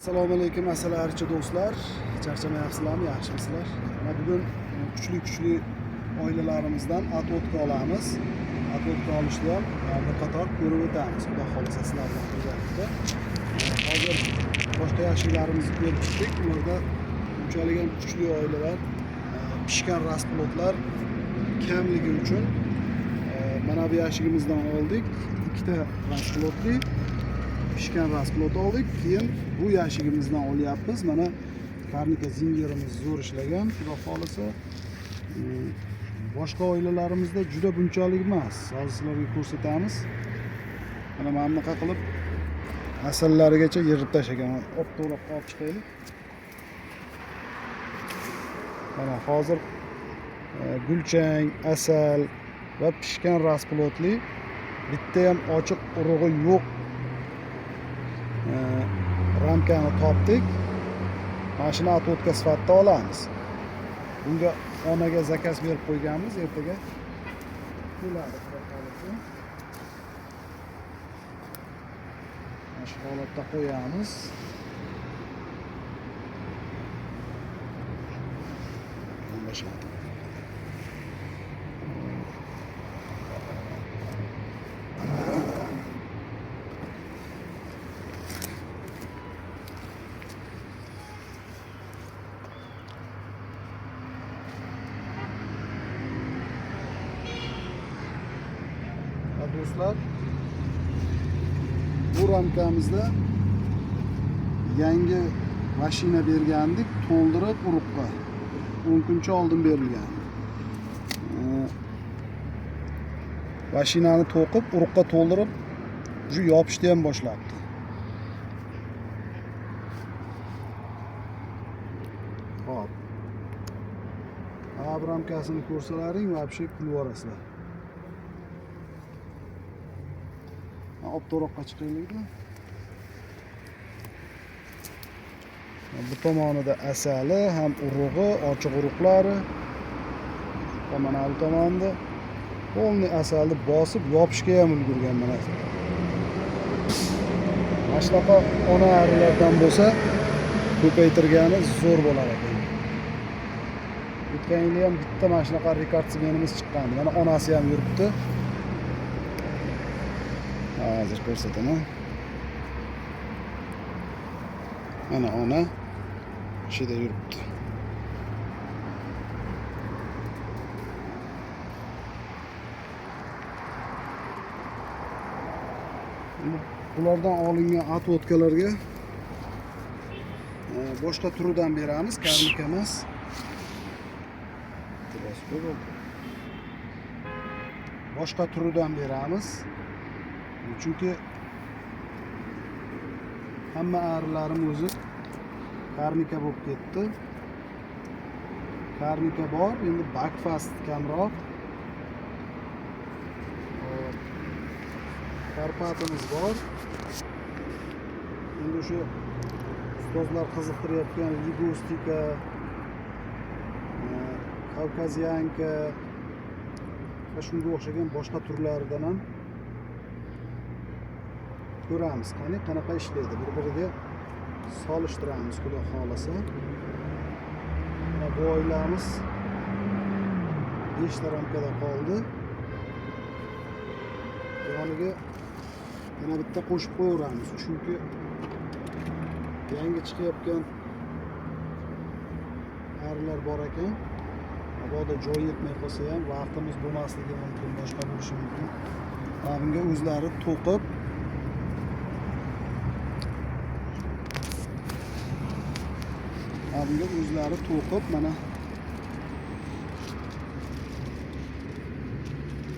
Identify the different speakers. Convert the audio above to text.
Speaker 1: Assalomu alaykum asalalarchi do'stlar. Charchamayapsizlarmi? Yaxshimisizlar? Mana bugun kuchli oilalarimizdan atvotka olamiz. Atvotka olishda ham bir qator ko'rib o'tamiz. Xudo xolisa sizlar bilan birgalikda. Hozir boshqa yashiklarimizni ko'rib chiqdik. Ularda unchalik ham kuchli oilalar, pishgan rasplotlar kamligi uchun mana bu yashigimizdan oldik. Ikkita rasplotli pishgan rasplot oldik. Keyin bu yashigimizdan olyapmiz. Mana karnika zingerimiz zo'r ishlagan. Xudo xolisa boshqa oilalarimizda juda bunchalik emas. Hozir sizlarga ko'rsatamiz. Mana bunaqa qilib asallarigacha yig'ib tashlagan. Opto'roq olib chiqaylik. Mana hozir gulchang, asal va pishgan rasplotli bitta ham ochiq urug'i yo'q ramkani topdik. Mana shuni atvotka sifatida olamiz. Bunga onaga zakaz berib qo'yganmiz, ertaga keladi. Mana shu holatda qo'yamiz. Do'stlar, bu ramkamizda yangi mashina bergandik, to'ldirib urug'ga 10 kuncha oldin berilgan. Mashinani to'qib urug'ga to'ldirib, shu yopishni ham boshlabdi. Xo'p. Bu ramkasini ko'rsalaring, vobshe kulib yuborasizlar. Opto'roqqa chiqaylik. Bu tomonida asali, ham urug'i, ochiq urug'lari. Mana bu tomonda polni asalni bosib yopishga ham ulgurgan mana. Mana shunaqa ona arilardan bo'lsa, ko'paytirgani zo'r bo'lar ekan. O'tgan yili ham bitta mana shunaqa rekordsimenimiz chiqqandi. Mana onasi ham yuribdi. Hozir ko'rsataman. Mana ona shu yerda yuribdi. Bulardan olingan atvodkalarga boshqa turidan beramiz, karnika emas. Boshqa turidan beramiz. Chunki hamma arilarim o'zi karnika bo'lib ketdi. Karnika bor, endi bakfast kamroq. Karpatimiz bor. Endi shu ustozlar qiziqtirayotgan ligustika, kavkaziyanka va shunga o'xshagan boshqa turlaridan ham ko'ramiz. Qanaqa ishlaydi, bir-biriga solishtiramiz, xudo xolasa. Bu oilamiz 5 ta ramkada qoldi. Yoniga yana bitta qo'shib qo'yamiz, chunki yangi chiqayotgan arilar bor ekan. Mabodo joy yetmay qolsa ham, vaqtimiz bo'lmasligi mumkin, boshqa bo'lishi mumkin. Bunga o'zlari to'qib bunga o'zlari to'qib mana